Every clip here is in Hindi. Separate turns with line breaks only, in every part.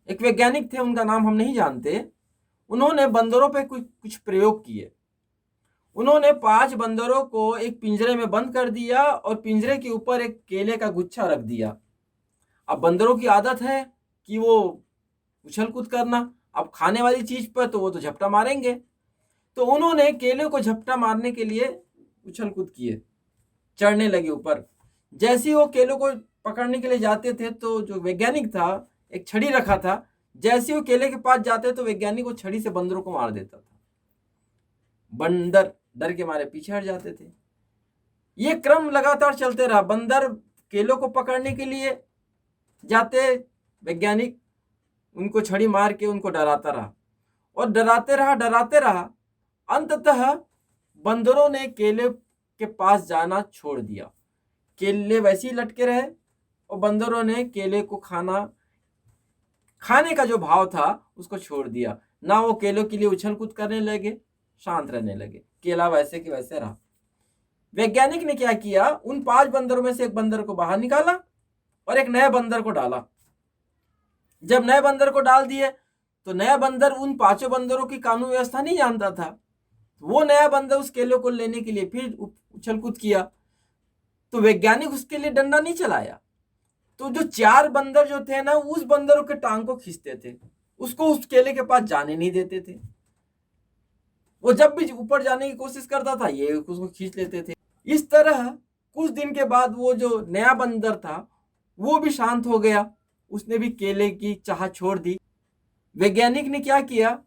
एक वैज्ञानिक थे, उनका नाम हम नहीं जानते। उन्होंने बंदरों पे कुछ कुछ प्रयोग किए। उन्होंने 5 बंदरों को एक पिंजरे में बंद कर दिया और पिंजरे के ऊपर एक केले का गुच्छा रख दिया। अब बंदरों की आदत है कि वो उछल कूद करना, अब खाने वाली चीज पर तो वो तो झपटा मारेंगे। तो उन्होंने केले को झपटा मारने के लिए उछल कूद किए, चढ़ने लगे ऊपर। जैसे ही वो केलों को पकड़ने के लिए जाते थे तो जो वैज्ञानिक था, एक छड़ी रखा था, जैसे ही वो केले के पास जाते तो वैज्ञानिक वो छड़ी से बंदरों को मार देता था। बंदर डर के मारे पीछे हट जाते थे। ये क्रम लगातार चलते रहा। बंदर केलों को पकड़ने के लिए जाते, वैज्ञानिक उनको छड़ी मार के उनको डराता रहा और डराते रहा। अंततः बंदरों ने केले के पास जाना छोड़ दिया। केले वैसे ही लटके रहे और बंदरों ने केले को खाने का जो भाव था उसको छोड़ दिया। ना वो केलों के लिए उछल कूद करने लगे, शांत रहने लगे, केला वैसे के वैसे रहा। वैज्ञानिक ने क्या किया, उन 5 बंदरों में से एक बंदर को बाहर निकाला और एक नए बंदर को डाला। जब नए बंदर को डाल दिए तो नया बंदर उन 5 बंदरों की कानून व्यवस्था नहीं जानता था। वो नया बंदर उस केले को लेने के लिए फिर उछल कूद किया। तो वैज्ञानिक उसके लिए डंडा नहीं चलाया। तो जो 4 बंदर जो थे ना, उस बंदरों के टांग को खींचते थे, उसको उस केले के पास जाने नहीं देते थे। वो जब भी ऊपर जाने की कोशिश करता था, ये उसको खींच लेते थे। इस तरह कुछ दिन के बाद वो जो नया बंदर था वो भी शांत हो गया, उसने भी केले की चाह छोड़ दी। वैज्ञानिक ने क्या किया,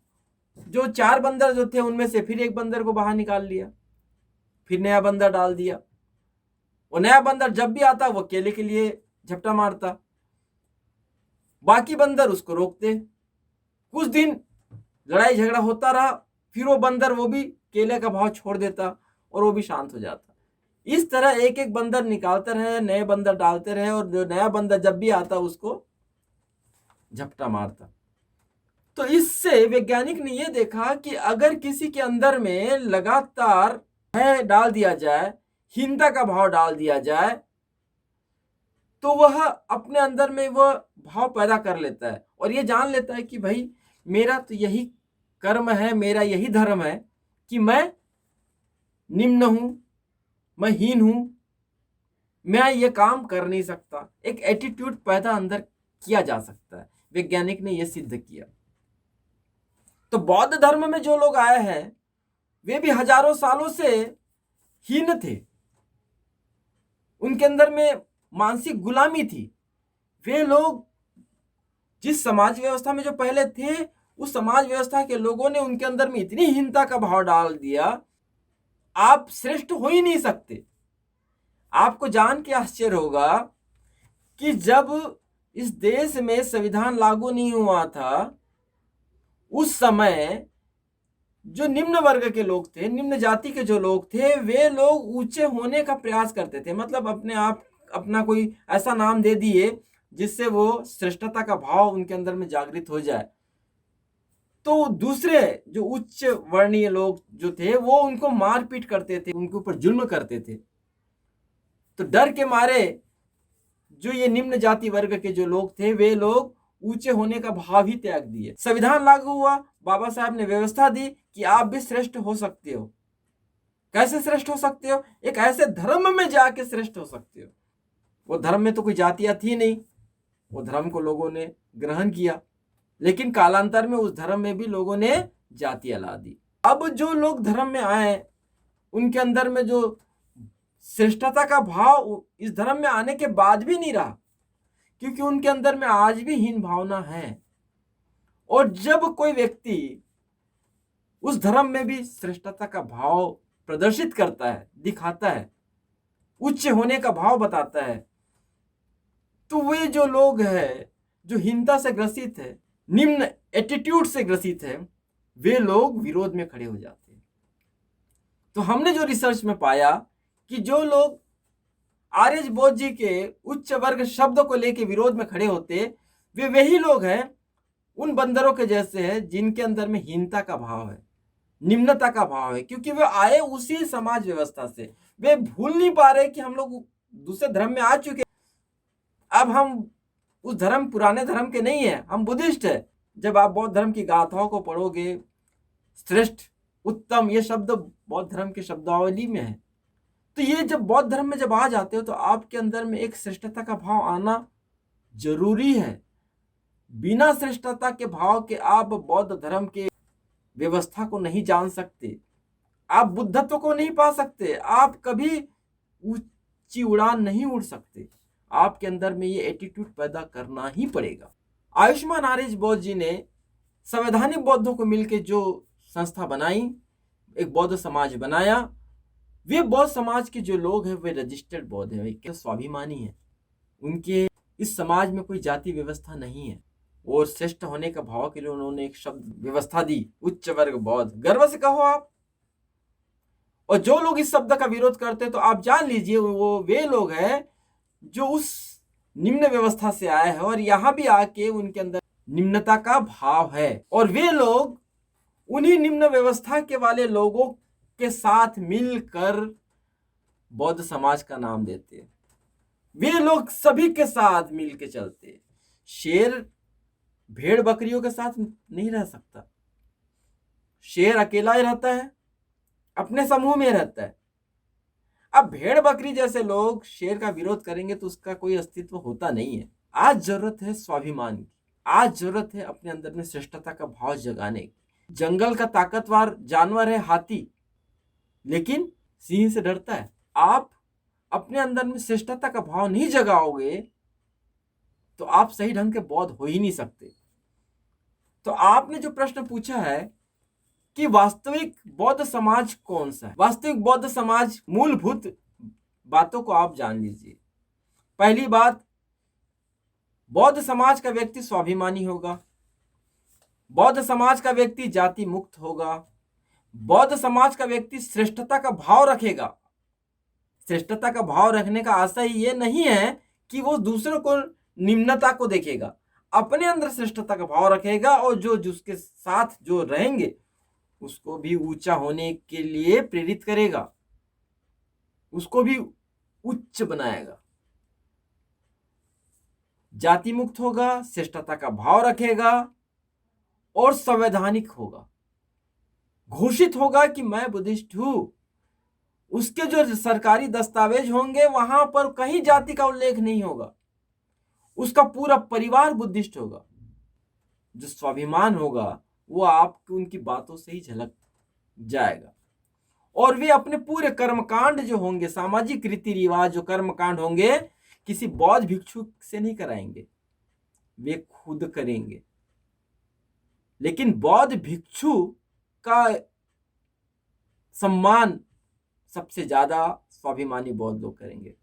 जो 4 बंदर जो थे उनमें से फिर एक बंदर को बाहर निकाल लिया, फिर नया बंदर डाल दिया। वो नया बंदर जब भी आता वो केले के लिए झपटा मारता, बाकी बंदर उसको रोकते। कुछ दिन लड़ाई झगड़ा होता रहा, फिर वो बंदर वो भी केले का भाव छोड़ देता और वो भी शांत हो जाता। इस तरह एक एक बंदर निकालते रहे, नए बंदर डालते रहे और जो नया बंदर जब भी आता उसको झपटा मारता। तो इससे वैज्ञानिक ने यह देखा कि अगर किसी के अंदर में लगातार भय डाल दिया जाए, हीनता का भाव डाल दिया जाए, तो वह अपने अंदर में वह भाव पैदा कर लेता है और यह जान लेता है कि भाई मेरा तो यही कर्म है, मेरा यही धर्म है कि मैं निम्न हूं, मैं हीन हूं, मैं ये काम कर नहीं सकता। एक एटीट्यूड पैदा अंदर किया जा सकता है। वैज्ञानिक ने यह सिद्ध किया। तो बौद्ध धर्म में जो लोग आए हैं वे भी हजारों सालों से हीन थे, उनके अंदर में मानसिक गुलामी थी। वे लोग जिस समाज व्यवस्था में जो पहले थे, उस समाज व्यवस्था के लोगों ने उनके अंदर में इतनी हीनता का भाव डाल दिया, आप श्रेष्ठ हो ही नहीं सकते। आपको जान के आश्चर्य होगा कि जब इस देश में संविधान लागू नहीं हुआ था, उस समय जो निम्न वर्ग के लोग थे, निम्न जाति के जो लोग थे, वे लोग ऊंचे होने का प्रयास करते थे। मतलब अपने आप अपना कोई ऐसा नाम दे दिए जिससे वो श्रेष्ठता का भाव उनके अंदर में जागृत हो जाए। तो दूसरे जो उच्च वर्णीय लोग जो थे वो उनको मारपीट करते थे, उनके ऊपर जुल्म करते थे। तो डर के मारे जो ये निम्न जाति वर्ग के जो लोग थे, वे लोग ऊंचे होने का भाव ही त्याग दिए। संविधान लागू हुआ, बाबा साहब ने व्यवस्था दी कि आप भी श्रेष्ठ हो सकते हो। कैसे श्रेष्ठ हो सकते हो? एक ऐसे धर्म में जाके श्रेष्ठ हो सकते हो। वो धर्म में तो कोई जातियां थी नहीं, वो धर्म को लोगों ने ग्रहण किया, लेकिन कालांतर में उस धर्म में भी लोगों ने जातियां ला दी। अब जो लोग धर्म में आए उनके अंदर में जो श्रेष्ठता का भाव इस धर्म में आने के बाद भी नहीं रहा, क्योंकि उनके अंदर में आज भी हीन भावना है। और जब कोई व्यक्ति उस धर्म में भी श्रेष्ठता का भाव प्रदर्शित करता है, दिखाता है, उच्च होने का भाव बताता है, तो वे जो लोग हैं जो हीनता से ग्रसित है, निम्न एटीट्यूड से ग्रसित है, वे लोग विरोध में खड़े हो जाते हैं। तो हमने जो रिसर्च में पाया कि जो लोग आर्य बोध जी के उच्च वर्ग शब्द को लेकर विरोध में खड़े होते, वे वही लोग हैं उन बंदरों के जैसे हैं जिनके अंदर में हीनता का भाव है, निम्नता का भाव है, क्योंकि वे आए उसी समाज व्यवस्था से। वे भूल नहीं पा रहे कि हम लोग दूसरे धर्म में आ चुके, अब हम उस धर्म पुराने धर्म के नहीं है, हम बुद्धिस्ट है। जब आप बौद्ध धर्म की गाथाओं को पढ़ोगे, श्रेष्ठ, उत्तम, ये शब्द बौद्ध धर्म की शब्दावली में है। तो ये जब बौद्ध धर्म में जब आ जाते हो तो आपके अंदर में एक श्रेष्ठता का भाव आना जरूरी है। बिना श्रेष्ठता के भाव के आप बौद्ध धर्म के व्यवस्था को नहीं जान सकते, आप बुद्धत्व को नहीं पा सकते, आप कभी ऊंची उड़ान नहीं उड़ सकते। आपके अंदर में ये एटीट्यूड पैदा करना ही पड़ेगा। आयुष्मान आर्य बौद्ध जी ने संवैधानिक बौद्धों को मिलकर जो संस्था बनाई, एक बौद्ध समाज बनाया। वे बौद्ध समाज के जो लोग हैं वे रजिस्टर्ड बौद्ध हैं, वे स्वाभिमानी हैं। उनके इस समाज में कोई जाति व्यवस्था नहीं है और श्रेष्ठ होने का भाव के लिए उन्होंने एक शब्द व्यवस्था दी, उच्च वर्ग बौद्ध। गर्व से कहो आप। और जो लोग इस शब्द का विरोध करते हैं तो आप जान लीजिए वो वे लोग हैं जो उस निम्न व्यवस्था से आए हैं और यहाँ भी आके उनके अंदर निम्नता का भाव है। और वे लोग उन्हीं निम्न व्यवस्था के वाले लोगों के साथ मिलकर बौद्ध समाज का नाम देते हैं। वे लोग सभी के साथ मिलकर चलते। शेर भेड़ बकरियों के साथ नहीं रह सकता, शेर अकेला ही रहता है, अपने समूह में रहता है। अब भेड़ बकरी जैसे लोग शेर का विरोध करेंगे तो उसका कोई अस्तित्व होता नहीं है। आज जरूरत है स्वाभिमान की, आज जरूरत है अपने अंदर में श्रेष्ठता का भाव जगाने की। जंगल का ताकतवर जानवर है हाथी, लेकिन सिंह से डरता है। आप अपने अंदर में श्रेष्ठता का भाव नहीं जगाओगे तो आप सही ढंग के बौद्ध हो ही नहीं सकते। तो आपने जो प्रश्न पूछा है कि वास्तविक बौद्ध समाज कौन सा है, वास्तविक बौद्ध समाज मूलभूत बातों को आप जान लीजिए। पहली बात, बौद्ध समाज का व्यक्ति स्वाभिमानी होगा, बौद्ध समाज का व्यक्ति जाति मुक्त होगा, बौद्ध समाज का व्यक्ति श्रेष्ठता का भाव रखेगा। श्रेष्ठता का भाव रखने का आशय ये नहीं है कि वो दूसरों को निम्नता को देखेगा, अपने अंदर श्रेष्ठता का भाव रखेगा और जो जिसके साथ जो रहेंगे उसको भी ऊंचा होने के लिए प्रेरित करेगा, उसको भी उच्च बनाएगा। जाति मुक्त होगा, श्रेष्ठता का भाव रखेगा और संवैधानिक होगा। घोषित होगा कि मैं बुद्धिस्ट हूं। उसके जो सरकारी दस्तावेज होंगे वहां पर कहीं जाति का उल्लेख नहीं होगा। उसका पूरा परिवार बुद्धिस्ट होगा। जो स्वाभिमान होगा वो आपको उनकी बातों से ही झलक जाएगा। और वे अपने पूरे कर्मकांड जो होंगे, सामाजिक रीति रिवाज जो कर्मकांड होंगे, किसी बौद्ध भिक्षु से नहीं कराएंगे, वे खुद करेंगे। लेकिन बौद्ध भिक्षु का सम्मान सबसे ज्यादा स्वाभिमानी बौद्ध लोग करेंगे।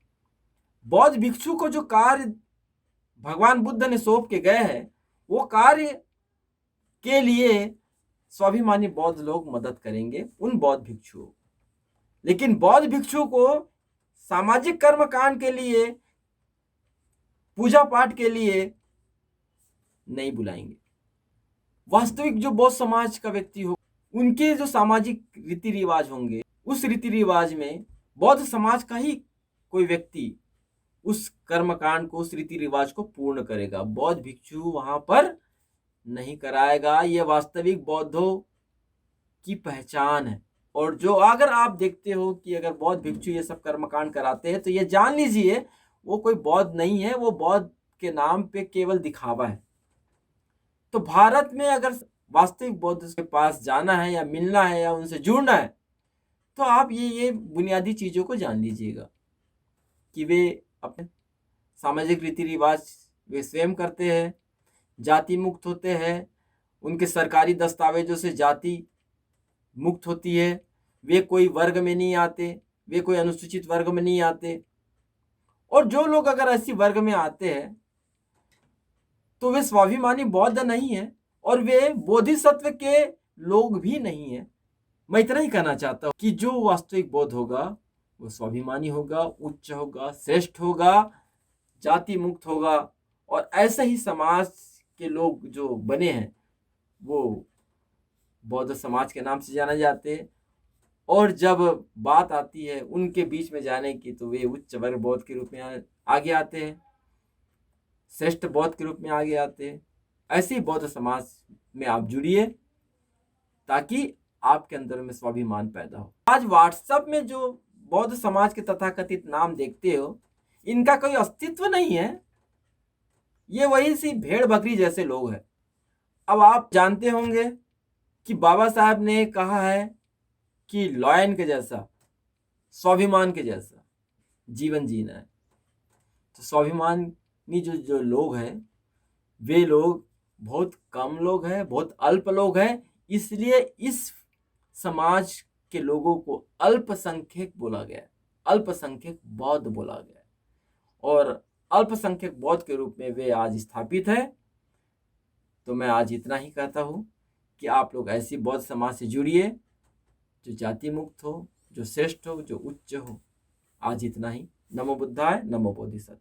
बौद्ध भिक्षु को जो कार्य भगवान बुद्ध ने सौंप के गए हैं वो कार्य के लिए स्वाभिमानी बौद्ध लोग मदद करेंगे उन बौद्ध भिक्षुओं। लेकिन बौद्ध भिक्षु को सामाजिक कर्मकांड के लिए, पूजा पाठ के लिए नहीं बुलाएंगे। वास्तविक जो बौद्ध समाज का व्यक्ति हो, उनके जो सामाजिक रीति रिवाज होंगे, उस रीति रिवाज में बौद्ध समाज का ही कोई व्यक्ति उस कर्मकांड को, उस रीति रिवाज को पूर्ण करेगा। बौद्ध भिक्षु वहां पर नहीं कराएगा। ये वास्तविक बौद्धों की पहचान है। और जो अगर आप देखते हो कि अगर बौद्ध भिक्षु ये सब कर्मकांड कराते हैं तो ये जान लीजिए वो कोई बौद्ध नहीं है, वो बौद्ध के नाम पे केवल दिखावा है। तो भारत में अगर वास्तविक बौद्ध के पास जाना है या मिलना है या उनसे जुड़ना है तो आप ये बुनियादी चीजों को जान लीजिएगा कि वे अपने सामाजिक रीति रिवाज वे स्वयं करते हैं, जाति मुक्त होते हैं, उनके सरकारी दस्तावेजों से जाति मुक्त होती है, वे कोई वर्ग में नहीं आते, वे कोई अनुसूचित वर्ग में नहीं आते। और जो लोग अगर ऐसी वर्ग में आते हैं तो वे स्वाभिमानी बौद्ध नहीं है और वे बोधिसत्व के लोग भी नहीं है। मैं इतना ही कहना चाहता हूँ कि जो वास्तविक बौद्ध होगा वो स्वाभिमानी होगा, उच्च होगा, श्रेष्ठ होगा, जाति मुक्त होगा। और ऐसे ही समाज के लोग जो बने हैं वो बौद्ध समाज के नाम से जाने जाते हैं। और जब बात आती है उनके बीच में जाने की तो वे उच्च वर्ग बौद्ध के रूप में आगे आते हैं। श्रेष्ठ बौद्ध के रूप में आगे आते हैं। ऐसे ही बौद्ध समाज में आप जुड़िए ताकि आपके अंदर में स्वाभिमान पैदा हो। आज व्हाट्सएप में जो बौद्ध समाज के तथाकथित नाम देखते हो, इनका कोई अस्तित्व नहीं है। ये वही सी भेड़ बकरी जैसे लोग हैं। अब आप जानते होंगे कि बाबा साहब ने कहा है कि लॉयन के जैसा, स्वाभिमान के जैसा जीवन जीना है। तो स्वाभिमानी जो लोग हैं, वे लोग बहुत कम लोग हैं, बहुत अल्प लोग हैं। इसलिए इस समाज के लोगों को अल्पसंख्यक बोला गया, अल्पसंख्यक बौद्ध बोला गया, और अल्पसंख्यक बौद्ध के रूप में वे आज स्थापित है। तो मैं आज इतना ही कहता हूँ कि आप लोग ऐसी बौद्ध समाज से जुड़िए जो जाति मुक्त हो, जो श्रेष्ठ हो, जो उच्च हो। आज इतना ही। नमो बुद्धाय, नमो बोधिसत्व।